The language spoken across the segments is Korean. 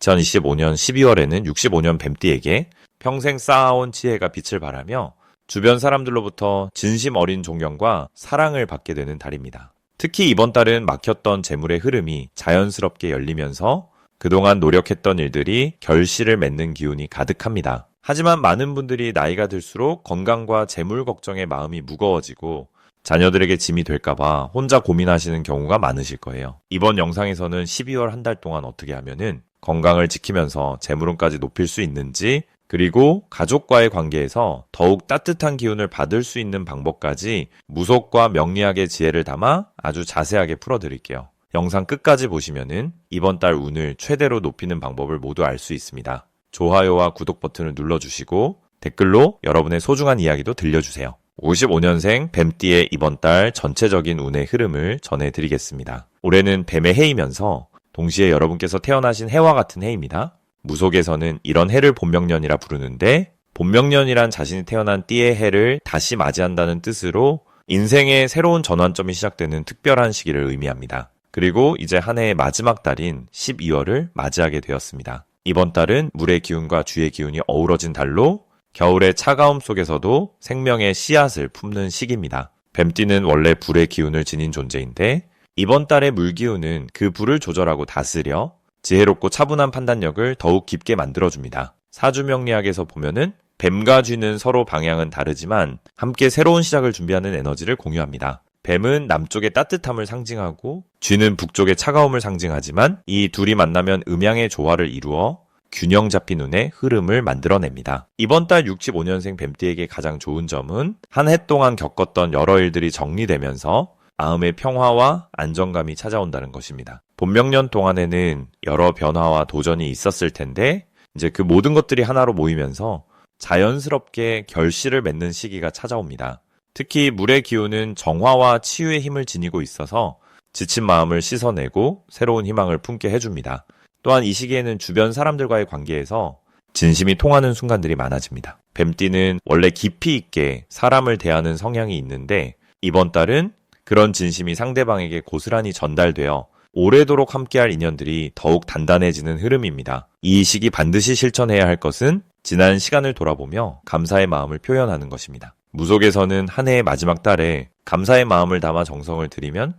2025년 12월에는 65년 뱀띠에게 평생 쌓아온 지혜가 빛을 발하며 주변 사람들로부터 진심 어린 존경과 사랑을 받게 되는 달입니다. 특히 이번 달은 막혔던 재물의 흐름이 자연스럽게 열리면서 그동안 노력했던 일들이 결실을 맺는 기운이 가득합니다. 하지만 많은 분들이 나이가 들수록 건강과 재물 걱정에 마음이 무거워지고 자녀들에게 짐이 될까봐 혼자 고민하시는 경우가 많으실 거예요. 이번 영상에서는 12월 한 달 동안 어떻게 하면은 건강을 지키면서 재물운까지 높일 수 있는지, 그리고 가족과의 관계에서 더욱 따뜻한 기운을 받을 수 있는 방법까지 무속과 명리학의 지혜를 담아 아주 자세하게 풀어드릴게요. 영상 끝까지 보시면은 이번 달 운을 최대로 높이는 방법을 모두 알 수 있습니다. 좋아요와 구독 버튼을 눌러주시고 댓글로 여러분의 소중한 이야기도 들려주세요. 55년생 뱀띠의 이번 달 전체적인 운의 흐름을 전해드리겠습니다. 올해는 뱀의 해이면서 동시에 여러분께서 태어나신 해와 같은 해입니다. 무속에서는 이런 해를 본명년이라 부르는데, 본명년이란 자신이 태어난 띠의 해를 다시 맞이한다는 뜻으로 인생의 새로운 전환점이 시작되는 특별한 시기를 의미합니다. 그리고 이제 한 해의 마지막 달인 12월을 맞이하게 되었습니다. 이번 달은 물의 기운과 쥐의 기운이 어우러진 달로 겨울의 차가움 속에서도 생명의 씨앗을 품는 시기입니다. 뱀띠는 원래 불의 기운을 지닌 존재인데 이번 달의 물 기운은 그 불을 조절하고 다스려 지혜롭고 차분한 판단력을 더욱 깊게 만들어줍니다. 사주명리학에서 보면은 뱀과 쥐는 서로 방향은 다르지만 함께 새로운 시작을 준비하는 에너지를 공유합니다. 뱀은 남쪽의 따뜻함을 상징하고 쥐는 북쪽의 차가움을 상징하지만 이 둘이 만나면 음양의 조화를 이루어 균형 잡힌 운의 흐름을 만들어냅니다. 이번 달 65년생 뱀띠에게 가장 좋은 점은 한 해 동안 겪었던 여러 일들이 정리되면서 마음의 평화와 안정감이 찾아온다는 것입니다. 본명년 동안에는 여러 변화와 도전이 있었을 텐데 이제 그 모든 것들이 하나로 모이면서 자연스럽게 결실을 맺는 시기가 찾아옵니다. 특히 물의 기운은 정화와 치유의 힘을 지니고 있어서 지친 마음을 씻어내고 새로운 희망을 품게 해줍니다. 또한 이 시기에는 주변 사람들과의 관계에서 진심이 통하는 순간들이 많아집니다. 뱀띠는 원래 깊이 있게 사람을 대하는 성향이 있는데 이번 달은 그런 진심이 상대방에게 고스란히 전달되어 오래도록 함께할 인연들이 더욱 단단해지는 흐름입니다. 이 시기 반드시 실천해야 할 것은 지난 시간을 돌아보며 감사의 마음을 표현하는 것입니다. 무속에서는 한 해의 마지막 달에 감사의 마음을 담아 정성을 들이면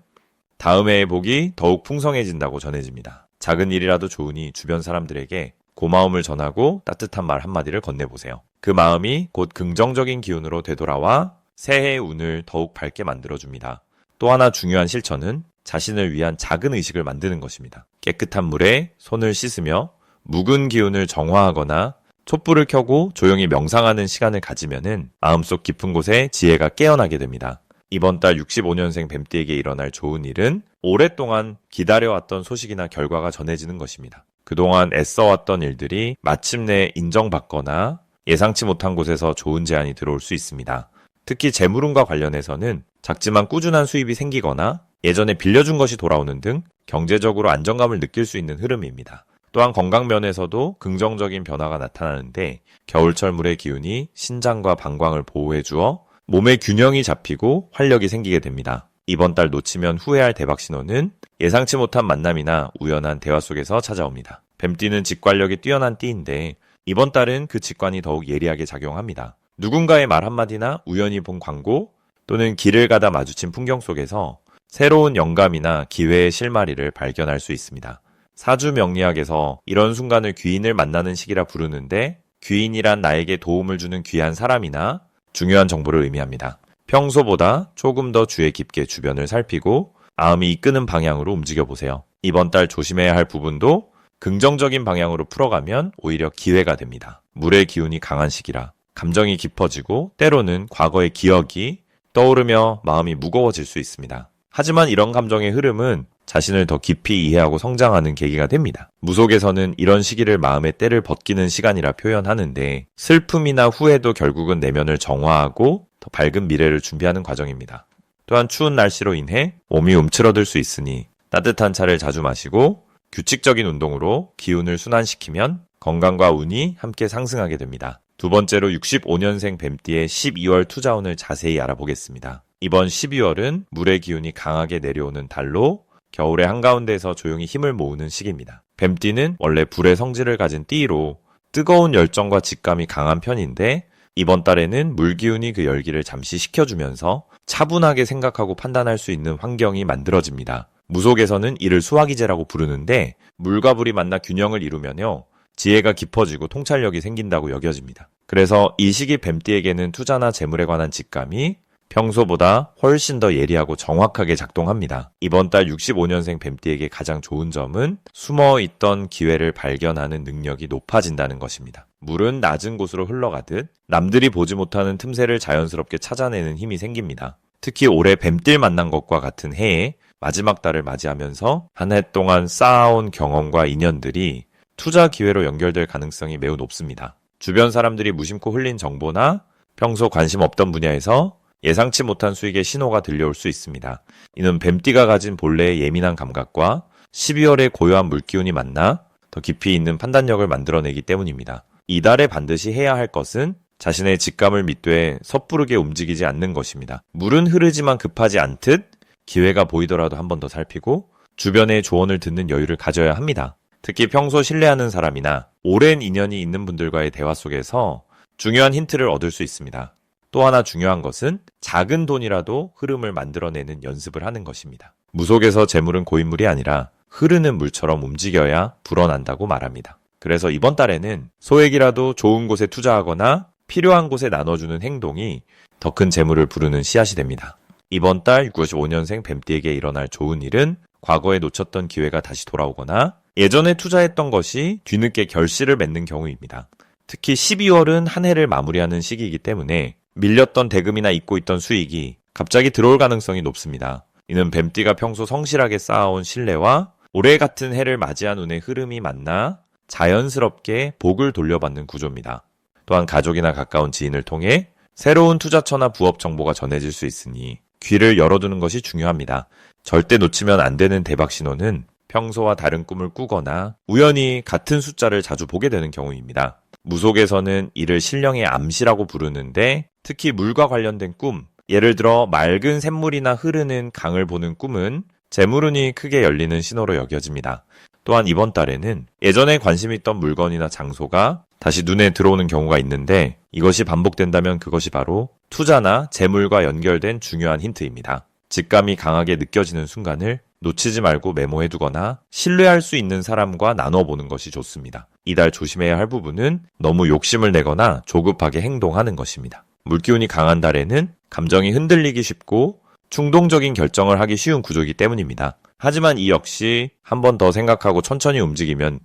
다음 해의 복이 더욱 풍성해진다고 전해집니다. 작은 일이라도 좋으니 주변 사람들에게 고마움을 전하고 따뜻한 말 한마디를 건네보세요. 그 마음이 곧 긍정적인 기운으로 되돌아와 새해의 운을 더욱 밝게 만들어줍니다. 또 하나 중요한 실천은 자신을 위한 작은 의식을 만드는 것입니다. 깨끗한 물에 손을 씻으며 묵은 기운을 정화하거나 촛불을 켜고 조용히 명상하는 시간을 가지면은 마음속 깊은 곳에 지혜가 깨어나게 됩니다. 이번 달 65년생 뱀띠에게 일어날 좋은 일은 오랫동안 기다려왔던 소식이나 결과가 전해지는 것입니다. 그동안 애써왔던 일들이 마침내 인정받거나 예상치 못한 곳에서 좋은 제안이 들어올 수 있습니다. 특히 재물운과 관련해서는 작지만 꾸준한 수입이 생기거나 예전에 빌려준 것이 돌아오는 등 경제적으로 안정감을 느낄 수 있는 흐름입니다. 또한 건강 면에서도 긍정적인 변화가 나타나는데 겨울철 물의 기운이 신장과 방광을 보호해 주어 몸의 균형이 잡히고 활력이 생기게 됩니다. 이번 달 놓치면 후회할 대박 신호는 예상치 못한 만남이나 우연한 대화 속에서 찾아옵니다. 뱀띠는 직관력이 뛰어난 띠인데 이번 달은 그 직관이 더욱 예리하게 작용합니다. 누군가의 말 한마디나 우연히 본 광고 또는 길을 가다 마주친 풍경 속에서 새로운 영감이나 기회의 실마리를 발견할 수 있습니다. 사주 명리학에서 이런 순간을 귀인을 만나는 시기라 부르는데 귀인이란 나에게 도움을 주는 귀한 사람이나 중요한 정보를 의미합니다. 평소보다 조금 더 주의 깊게 주변을 살피고 마음이 이끄는 방향으로 움직여보세요. 이번 달 조심해야 할 부분도 긍정적인 방향으로 풀어가면 오히려 기회가 됩니다. 물의 기운이 강한 시기라 감정이 깊어지고 때로는 과거의 기억이 떠오르며 마음이 무거워질 수 있습니다. 하지만 이런 감정의 흐름은 자신을 더 깊이 이해하고 성장하는 계기가 됩니다. 무속에서는 이런 시기를 마음의 때를 벗기는 시간이라 표현하는데 슬픔이나 후회도 결국은 내면을 정화하고 더 밝은 미래를 준비하는 과정입니다. 또한 추운 날씨로 인해 몸이 움츠러들 수 있으니 따뜻한 차를 자주 마시고 규칙적인 운동으로 기운을 순환시키면 건강과 운이 함께 상승하게 됩니다. 두 번째로 65년생 뱀띠의 12월 투자운을 자세히 알아보겠습니다. 이번 12월은 물의 기운이 강하게 내려오는 달로 겨울의 한가운데에서 조용히 힘을 모으는 시기입니다. 뱀띠는 원래 불의 성질을 가진 띠로 뜨거운 열정과 직감이 강한 편인데 이번 달에는 물기운이 그 열기를 잠시 식혀주면서 차분하게 생각하고 판단할 수 있는 환경이 만들어집니다. 무속에서는 이를 수화기제라고 부르는데 물과 불이 만나 균형을 이루면요. 지혜가 깊어지고 통찰력이 생긴다고 여겨집니다. 그래서 이 시기 뱀띠에게는 투자나 재물에 관한 직감이 평소보다 훨씬 더 예리하고 정확하게 작동합니다. 이번 달 65년생 뱀띠에게 가장 좋은 점은 숨어있던 기회를 발견하는 능력이 높아진다는 것입니다. 물은 낮은 곳으로 흘러가듯 남들이 보지 못하는 틈새를 자연스럽게 찾아내는 힘이 생깁니다. 특히 올해 뱀띠를 만난 것과 같은 해에 마지막 달을 맞이하면서 한 해 동안 쌓아온 경험과 인연들이 투자 기회로 연결될 가능성이 매우 높습니다. 주변 사람들이 무심코 흘린 정보나 평소 관심 없던 분야에서 예상치 못한 수익의 신호가 들려올 수 있습니다. 이는 뱀띠가 가진 본래의 예민한 감각과 12월의 고요한 물기운이 만나 더 깊이 있는 판단력을 만들어내기 때문입니다. 이달에 반드시 해야 할 것은 자신의 직감을 믿되 섣부르게 움직이지 않는 것입니다. 물은 흐르지만 급하지 않듯 기회가 보이더라도 한 번 더 살피고 주변의 조언을 듣는 여유를 가져야 합니다. 특히 평소 신뢰하는 사람이나 오랜 인연이 있는 분들과의 대화 속에서 중요한 힌트를 얻을 수 있습니다. 또 하나 중요한 것은 작은 돈이라도 흐름을 만들어내는 연습을 하는 것입니다. 무속에서 재물은 고인물이 아니라 흐르는 물처럼 움직여야 불어난다고 말합니다. 그래서 이번 달에는 소액이라도 좋은 곳에 투자하거나 필요한 곳에 나눠주는 행동이 더 큰 재물을 부르는 씨앗이 됩니다. 이번 달 65년생 뱀띠에게 일어날 좋은 일은 과거에 놓쳤던 기회가 다시 돌아오거나 예전에 투자했던 것이 뒤늦게 결실을 맺는 경우입니다. 특히 12월은 한 해를 마무리하는 시기이기 때문에 밀렸던 대금이나 잊고 있던 수익이 갑자기 들어올 가능성이 높습니다. 이는 뱀띠가 평소 성실하게 쌓아온 신뢰와 올해 같은 해를 맞이한 운의 흐름이 만나 자연스럽게 복을 돌려받는 구조입니다. 또한 가족이나 가까운 지인을 통해 새로운 투자처나 부업 정보가 전해질 수 있으니 귀를 열어두는 것이 중요합니다. 절대 놓치면 안 되는 대박 신호는 평소와 다른 꿈을 꾸거나 우연히 같은 숫자를 자주 보게 되는 경우입니다. 무속에서는 이를 신령의 암시라고 부르는데 특히 물과 관련된 꿈, 예를 들어 맑은 샘물이나 흐르는 강을 보는 꿈은 재물운이 크게 열리는 신호로 여겨집니다. 또한 이번 달에는 예전에 관심 있던 물건이나 장소가 다시 눈에 들어오는 경우가 있는데 이것이 반복된다면 그것이 바로 투자나 재물과 연결된 중요한 힌트입니다. 직감이 강하게 느껴지는 순간을 놓치지 말고 메모해두거나 신뢰할 수 있는 사람과 나눠보는 것이 좋습니다. 이달 조심해야 할 부분은 너무 욕심을 내거나 조급하게 행동하는 것입니다. 물기운이 강한 달에는 감정이 흔들리기 쉽고 충동적인 결정을 하기 쉬운 구조이기 때문입니다. 하지만 이 역시 한 번 더 생각하고 천천히 움직이면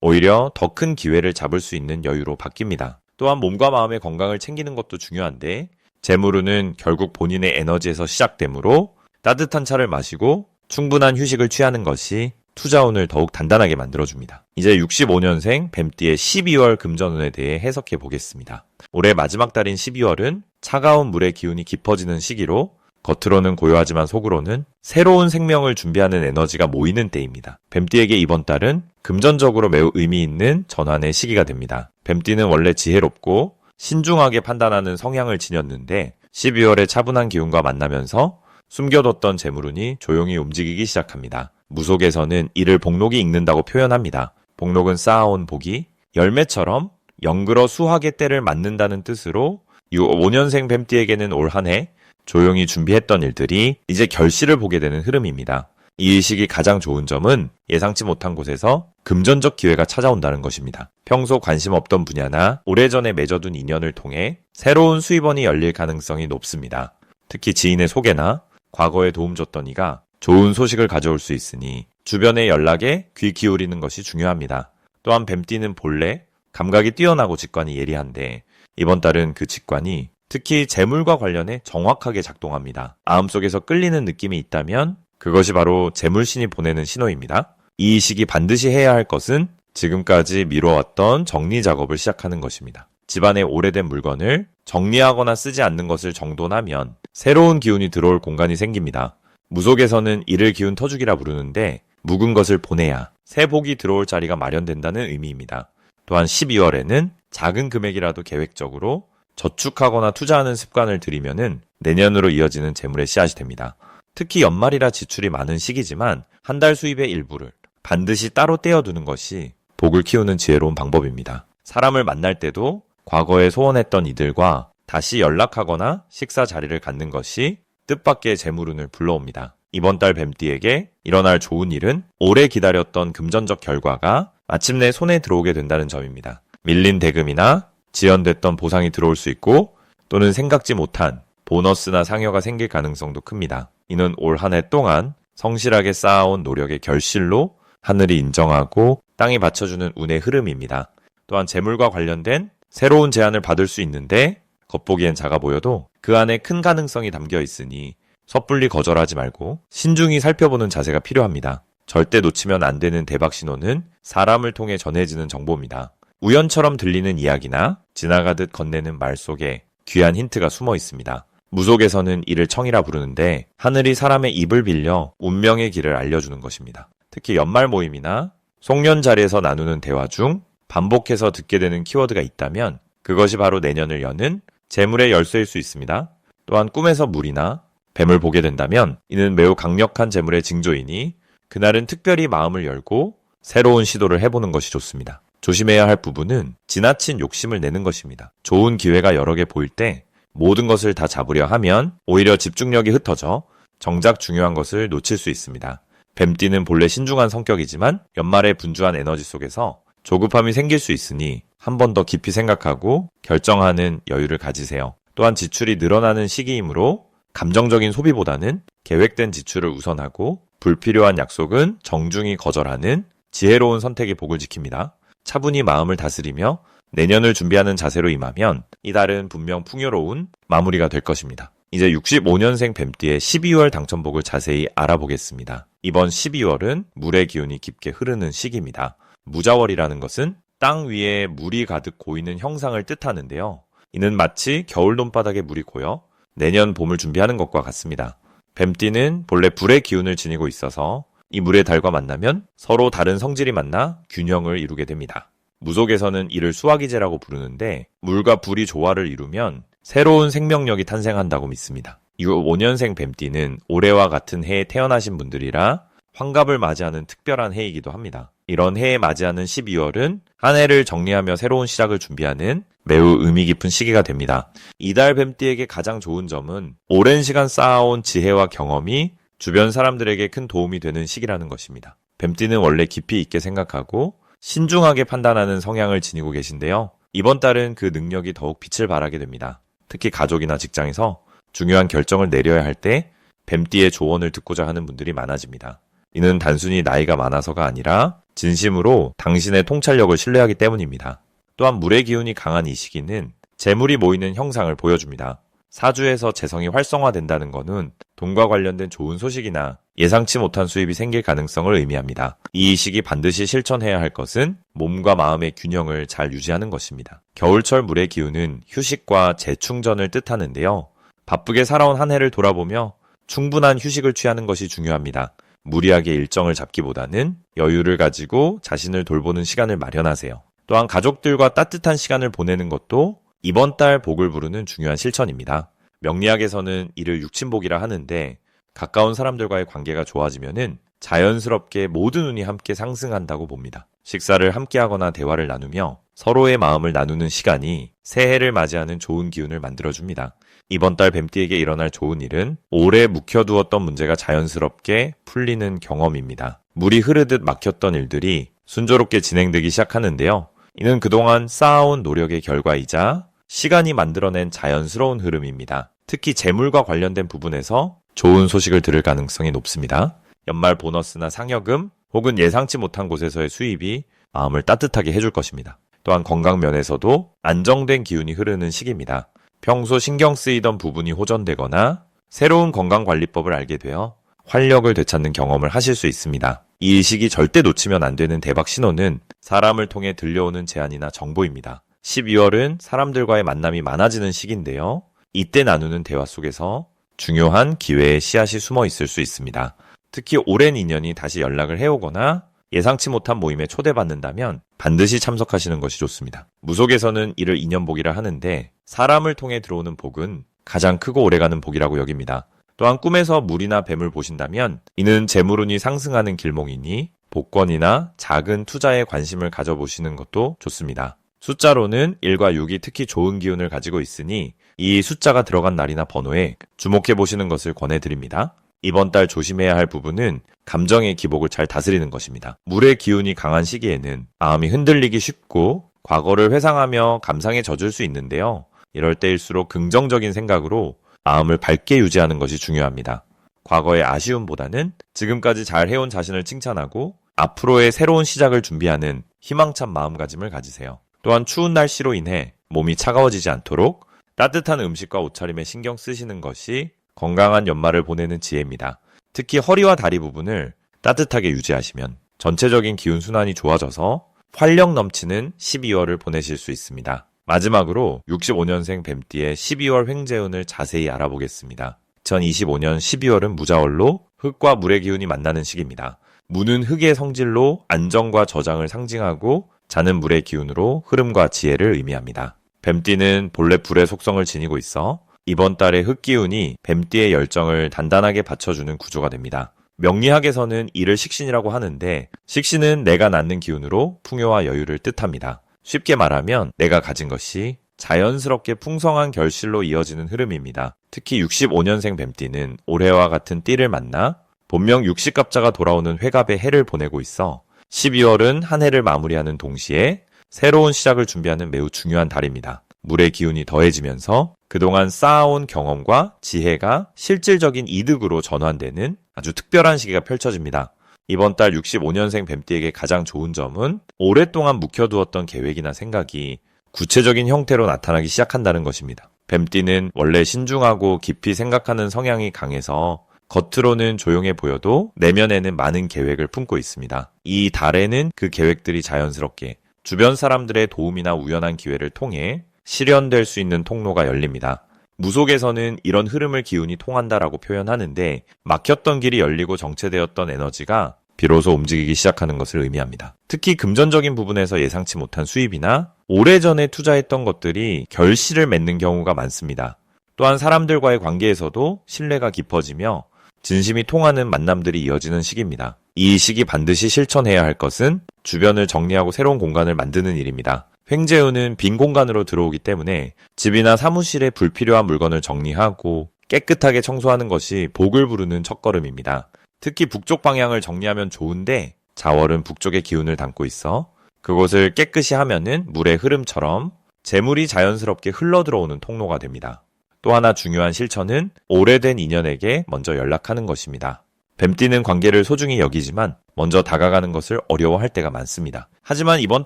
오히려 더 큰 기회를 잡을 수 있는 여유로 바뀝니다. 또한 몸과 마음의 건강을 챙기는 것도 중요한데 재물운은 결국 본인의 에너지에서 시작되므로 따뜻한 차를 마시고 충분한 휴식을 취하는 것이 투자운을 더욱 단단하게 만들어줍니다. 이제 65년생 뱀띠의 12월 금전운에 대해 해석해 보겠습니다. 올해 마지막 달인 12월은 차가운 물의 기운이 깊어지는 시기로 겉으로는 고요하지만 속으로는 새로운 생명을 준비하는 에너지가 모이는 때입니다. 뱀띠에게 이번 달은 금전적으로 매우 의미 있는 전환의 시기가 됩니다. 뱀띠는 원래 지혜롭고 신중하게 판단하는 성향을 지녔는데 12월에 차분한 기운과 만나면서 숨겨뒀던 재물운이 조용히 움직이기 시작합니다. 무속에서는 이를 복록이 읽는다고 표현합니다. 복록은 쌓아온 복이 열매처럼 영글어 수확의 때를 맞는다는 뜻으로 5년생 뱀띠에게는 올 한 해 조용히 준비했던 일들이 이제 결실을 보게 되는 흐름입니다. 이 시기 가장 좋은 점은 예상치 못한 곳에서 금전적 기회가 찾아온다는 것입니다. 평소 관심 없던 분야나 오래전에 맺어둔 인연을 통해 새로운 수입원이 열릴 가능성이 높습니다. 특히 지인의 소개나 과거에 도움 줬던 이가 좋은 소식을 가져올 수 있으니 주변의 연락에 귀 기울이는 것이 중요합니다. 또한 뱀띠는 본래 감각이 뛰어나고 직관이 예리한데 이번 달은 그 직관이 특히 재물과 관련해 정확하게 작동합니다. 마음속에서 끌리는 느낌이 있다면 그것이 바로 재물신이 보내는 신호입니다. 이 시기 반드시 해야 할 것은 지금까지 미뤄왔던 정리 작업을 시작하는 것입니다. 집안의 오래된 물건을 정리하거나 쓰지 않는 것을 정돈하면 새로운 기운이 들어올 공간이 생깁니다. 무속에서는 이를 기운 터주기라 부르는데 묵은 것을 보내야 새 복이 들어올 자리가 마련된다는 의미입니다. 또한 12월에는 작은 금액이라도 계획적으로 저축하거나 투자하는 습관을 들이면은 내년으로 이어지는 재물의 씨앗이 됩니다. 특히 연말이라 지출이 많은 시기지만 한 달 수입의 일부를 반드시 따로 떼어두는 것이 복을 키우는 지혜로운 방법입니다. 사람을 만날 때도 과거에 소원했던 이들과 다시 연락하거나 식사 자리를 갖는 것이 뜻밖의 재물운을 불러옵니다. 이번 달 뱀띠에게 일어날 좋은 일은 오래 기다렸던 금전적 결과가 마침내 손에 들어오게 된다는 점입니다. 밀린 대금이나 지연됐던 보상이 들어올 수 있고 또는 생각지 못한 보너스나 상여가 생길 가능성도 큽니다. 이는 올 한 해 동안 성실하게 쌓아온 노력의 결실로 하늘이 인정하고 땅이 받쳐주는 운의 흐름입니다. 또한 재물과 관련된 새로운 제안을 받을 수 있는데 겉보기엔 작아 보여도 그 안에 큰 가능성이 담겨 있으니 섣불리 거절하지 말고 신중히 살펴보는 자세가 필요합니다. 절대 놓치면 안 되는 대박 신호는 사람을 통해 전해지는 정보입니다. 우연처럼 들리는 이야기나 지나가듯 건네는 말 속에 귀한 힌트가 숨어 있습니다. 무속에서는 이를 청이라 부르는데 하늘이 사람의 입을 빌려 운명의 길을 알려주는 것입니다. 특히 연말 모임이나 송년 자리에서 나누는 대화 중 반복해서 듣게 되는 키워드가 있다면 그것이 바로 내년을 여는 재물의 열쇠일 수 있습니다. 또한 꿈에서 물이나 뱀을 보게 된다면 이는 매우 강력한 재물의 징조이니 그날은 특별히 마음을 열고 새로운 시도를 해보는 것이 좋습니다. 조심해야 할 부분은 지나친 욕심을 내는 것입니다. 좋은 기회가 여러 개 보일 때 모든 것을 다 잡으려 하면 오히려 집중력이 흩어져 정작 중요한 것을 놓칠 수 있습니다. 뱀띠는 본래 신중한 성격이지만 연말의 분주한 에너지 속에서 조급함이 생길 수 있으니 한 번 더 깊이 생각하고 결정하는 여유를 가지세요. 또한 지출이 늘어나는 시기이므로 감정적인 소비보다는 계획된 지출을 우선하고 불필요한 약속은 정중히 거절하는 지혜로운 선택이 복을 지킵니다. 차분히 마음을 다스리며 내년을 준비하는 자세로 임하면 이달은 분명 풍요로운 마무리가 될 것입니다. 이제 65년생 뱀띠의 12월 당첨복을 자세히 알아보겠습니다. 이번 12월은 물의 기운이 깊게 흐르는 시기입니다. 무자월이라는 것은 땅 위에 물이 가득 고이는 형상을 뜻하는데요. 이는 마치 겨울 논바닥에 물이 고여 내년 봄을 준비하는 것과 같습니다. 뱀띠는 본래 불의 기운을 지니고 있어서 이 물의 달과 만나면 서로 다른 성질이 만나 균형을 이루게 됩니다. 무속에서는 이를 수화기제라고 부르는데 물과 불이 조화를 이루면 새로운 생명력이 탄생한다고 믿습니다. 65년생 뱀띠는 올해와 같은 해에 태어나신 분들이라 환갑을 맞이하는 특별한 해이기도 합니다. 이런 해에 맞이하는 12월은 한 해를 정리하며 새로운 시작을 준비하는 매우 의미 깊은 시기가 됩니다. 이달 뱀띠에게 가장 좋은 점은 오랜 시간 쌓아온 지혜와 경험이 주변 사람들에게 큰 도움이 되는 시기라는 것입니다. 뱀띠는 원래 깊이 있게 생각하고 신중하게 판단하는 성향을 지니고 계신데요. 이번 달은 그 능력이 더욱 빛을 발하게 됩니다. 특히 가족이나 직장에서 중요한 결정을 내려야 할 때 뱀띠의 조언을 듣고자 하는 분들이 많아집니다. 이는 단순히 나이가 많아서가 아니라 진심으로 당신의 통찰력을 신뢰하기 때문입니다. 또한 물의 기운이 강한 이 시기는 재물이 모이는 형상을 보여줍니다. 사주에서 재성이 활성화된다는 것은 돈과 관련된 좋은 소식이나 예상치 못한 수입이 생길 가능성을 의미합니다. 이 시기 반드시 실천해야 할 것은 몸과 마음의 균형을 잘 유지하는 것입니다. 겨울철 물의 기운은 휴식과 재충전을 뜻하는데요. 바쁘게 살아온 한 해를 돌아보며 충분한 휴식을 취하는 것이 중요합니다. 무리하게 일정을 잡기보다는 여유를 가지고 자신을 돌보는 시간을 마련하세요. 또한 가족들과 따뜻한 시간을 보내는 것도 이번 달 복을 부르는 중요한 실천입니다. 명리학에서는 이를 육친복이라 하는데 가까운 사람들과의 관계가 좋아지면은 자연스럽게 모든 운이 함께 상승한다고 봅니다. 식사를 함께 하거나 대화를 나누며 서로의 마음을 나누는 시간이 새해를 맞이하는 좋은 기운을 만들어줍니다. 이번 달 뱀띠에게 일어날 좋은 일은 오래 묵혀두었던 문제가 자연스럽게 풀리는 경험입니다. 물이 흐르듯 막혔던 일들이 순조롭게 진행되기 시작하는데요. 이는 그동안 쌓아온 노력의 결과이자 시간이 만들어낸 자연스러운 흐름입니다. 특히 재물과 관련된 부분에서 좋은 소식을 들을 가능성이 높습니다. 연말 보너스나 상여금 혹은 예상치 못한 곳에서의 수입이 마음을 따뜻하게 해줄 것입니다. 또한 건강 면에서도 안정된 기운이 흐르는 시기입니다. 평소 신경 쓰이던 부분이 호전되거나 새로운 건강관리법을 알게 되어 활력을 되찾는 경험을 하실 수 있습니다. 이 시기 절대 놓치면 안 되는 대박 신호는 사람을 통해 들려오는 제안이나 정보입니다. 12월은 사람들과의 만남이 많아지는 시기인데요. 이때 나누는 대화 속에서 중요한 기회의 씨앗이 숨어 있을 수 있습니다. 특히 오랜 인연이 다시 연락을 해오거나 예상치 못한 모임에 초대받는다면 반드시 참석하시는 것이 좋습니다. 무속에서는 이를 인연복이라 하는데 사람을 통해 들어오는 복은 가장 크고 오래가는 복이라고 여깁니다. 또한 꿈에서 물이나 뱀을 보신다면 이는 재물운이 상승하는 길몽이니 복권이나 작은 투자에 관심을 가져보시는 것도 좋습니다. 숫자로는 1과 6이 특히 좋은 기운을 가지고 있으니 이 숫자가 들어간 날이나 번호에 주목해 보시는 것을 권해드립니다. 이번 달 조심해야 할 부분은 감정의 기복을 잘 다스리는 것입니다. 물의 기운이 강한 시기에는 마음이 흔들리기 쉽고 과거를 회상하며 감상에 젖을 수 있는데요. 이럴 때일수록 긍정적인 생각으로 마음을 밝게 유지하는 것이 중요합니다. 과거의 아쉬움보다는 지금까지 잘 해온 자신을 칭찬하고 앞으로의 새로운 시작을 준비하는 희망찬 마음가짐을 가지세요. 또한 추운 날씨로 인해 몸이 차가워지지 않도록 따뜻한 음식과 옷차림에 신경 쓰시는 것이 건강한 연말을 보내는 지혜입니다. 특히 허리와 다리 부분을 따뜻하게 유지하시면 전체적인 기운 순환이 좋아져서 활력 넘치는 12월을 보내실 수 있습니다. 마지막으로 65년생 뱀띠의 12월 횡재운을 자세히 알아보겠습니다. 2025년 12월은 무자월로 흙과 물의 기운이 만나는 시기입니다. 무는 흙의 성질로 안정과 저장을 상징하고 자는 물의 기운으로 흐름과 지혜를 의미합니다. 뱀띠는 본래 불의 속성을 지니고 있어 이번 달의 흙기운이 뱀띠의 열정을 단단하게 받쳐주는 구조가 됩니다. 명리학에서는 이를 식신이라고 하는데 식신은 내가 낳는 기운으로 풍요와 여유를 뜻합니다. 쉽게 말하면 내가 가진 것이 자연스럽게 풍성한 결실로 이어지는 흐름입니다. 특히 65년생 뱀띠는 올해와 같은 띠를 만나 본명 육식갑자가 돌아오는 회갑의 해를 보내고 있어 12월은 한 해를 마무리하는 동시에 새로운 시작을 준비하는 매우 중요한 달입니다. 물의 기운이 더해지면서 그동안 쌓아온 경험과 지혜가 실질적인 이득으로 전환되는 아주 특별한 시기가 펼쳐집니다. 이번 달 65년생 뱀띠에게 가장 좋은 점은 오랫동안 묵혀두었던 계획이나 생각이 구체적인 형태로 나타나기 시작한다는 것입니다. 뱀띠는 원래 신중하고 깊이 생각하는 성향이 강해서 겉으로는 조용해 보여도 내면에는 많은 계획을 품고 있습니다. 이 달에는 그 계획들이 자연스럽게 주변 사람들의 도움이나 우연한 기회를 통해 실현될 수 있는 통로가 열립니다. 무속에서는 이런 흐름을 기운이 통한다라고 표현하는데 막혔던 길이 열리고 정체되었던 에너지가 비로소 움직이기 시작하는 것을 의미합니다. 특히 금전적인 부분에서 예상치 못한 수입이나 오래전에 투자했던 것들이 결실을 맺는 경우가 많습니다. 또한 사람들과의 관계에서도 신뢰가 깊어지며 진심이 통하는 만남들이 이어지는 시기입니다. 이 시기 반드시 실천해야 할 것은 주변을 정리하고 새로운 공간을 만드는 일입니다. 횡재운은 빈 공간으로 들어오기 때문에 집이나 사무실에 불필요한 물건을 정리하고 깨끗하게 청소하는 것이 복을 부르는 첫걸음입니다. 특히 북쪽 방향을 정리하면 좋은데 자월은 북쪽의 기운을 담고 있어 그곳을 깨끗이 하면은 물의 흐름처럼 재물이 자연스럽게 흘러들어오는 통로가 됩니다. 또 하나 중요한 실천은 오래된 인연에게 먼저 연락하는 것입니다. 뱀띠는 관계를 소중히 여기지만 먼저 다가가는 것을 어려워할 때가 많습니다. 하지만 이번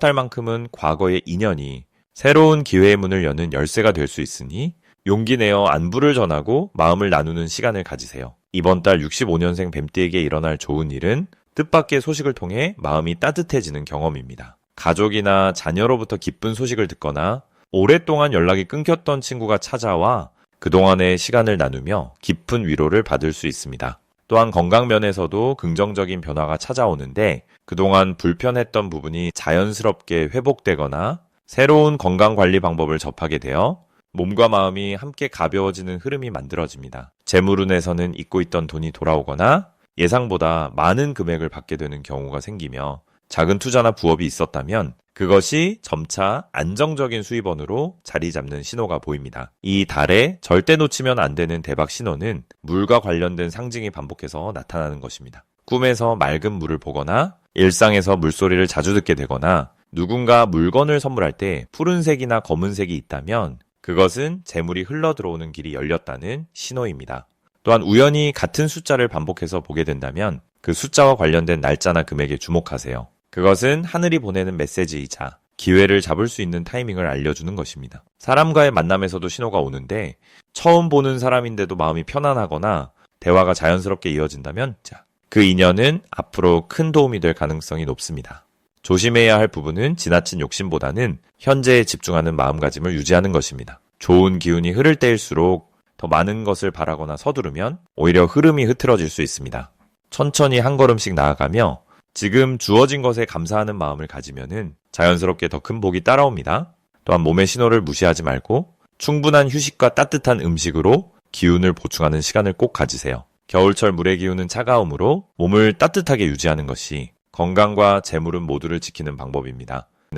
달만큼은 과거의 인연이 새로운 기회의 문을 여는 열쇠가 될 수 있으니 용기 내어 안부를 전하고 마음을 나누는 시간을 가지세요. 이번 달 65년생 뱀띠에게 일어날 좋은 일은 뜻밖의 소식을 통해 마음이 따뜻해지는 경험입니다. 가족이나 자녀로부터 기쁜 소식을 듣거나 오랫동안 연락이 끊겼던 친구가 찾아와 그동안의 시간을 나누며 깊은 위로를 받을 수 있습니다. 또한 건강 면에서도 긍정적인 변화가 찾아오는데 그동안 불편했던 부분이 자연스럽게 회복되거나 새로운 건강관리 방법을 접하게 되어 몸과 마음이 함께 가벼워지는 흐름이 만들어집니다. 재물운에서는 잊고 있던 돈이 돌아오거나 예상보다 많은 금액을 받게 되는 경우가 생기며 작은 투자나 부업이 있었다면 그것이 점차 안정적인 수입원으로 자리 잡는 신호가 보입니다. 이 달에 절대 놓치면 안 되는 대박 신호는 물과 관련된 상징이 반복해서 나타나는 것입니다. 꿈에서 맑은 물을 보거나 일상에서 물소리를 자주 듣게 되거나 누군가 물건을 선물할 때 푸른색이나 검은색이 있다면 그것은 재물이 흘러들어오는 길이 열렸다는 신호입니다. 또한 우연히 같은 숫자를 반복해서 보게 된다면 그 숫자와 관련된 날짜나 금액에 주목하세요. 그것은 하늘이 보내는 메시지이자 기회를 잡을 수 있는 타이밍을 알려주는 것입니다. 사람과의 만남에서도 신호가 오는데 처음 보는 사람인데도 마음이 편안하거나 대화가 자연스럽게 이어진다면 그 인연은 앞으로 큰 도움이 될 가능성이 높습니다. 조심해야 할 부분은 지나친 욕심보다는 현재에 집중하는 마음가짐을 유지하는 것입니다. 좋은 기운이 흐를 때일수록 더 많은 것을 바라거나 서두르면 오히려 흐름이 흐트러질 수 있습니다. 천천히 한 걸음씩 나아가며 지금 주어진 것에 감사하는 마음을 가지면은 자연스럽게 더 큰 복이 따라옵니다. 또한 몸의 신호를 무시하지 말고 충분한 휴식과 따뜻한 음식으로 기운을 보충하는 시간을 꼭 가지세요. 겨울철 물의 기운은 차가움으로 몸을 따뜻하게 유지하는 것이 건강과 재물은 모두를 지키는 방법입니다.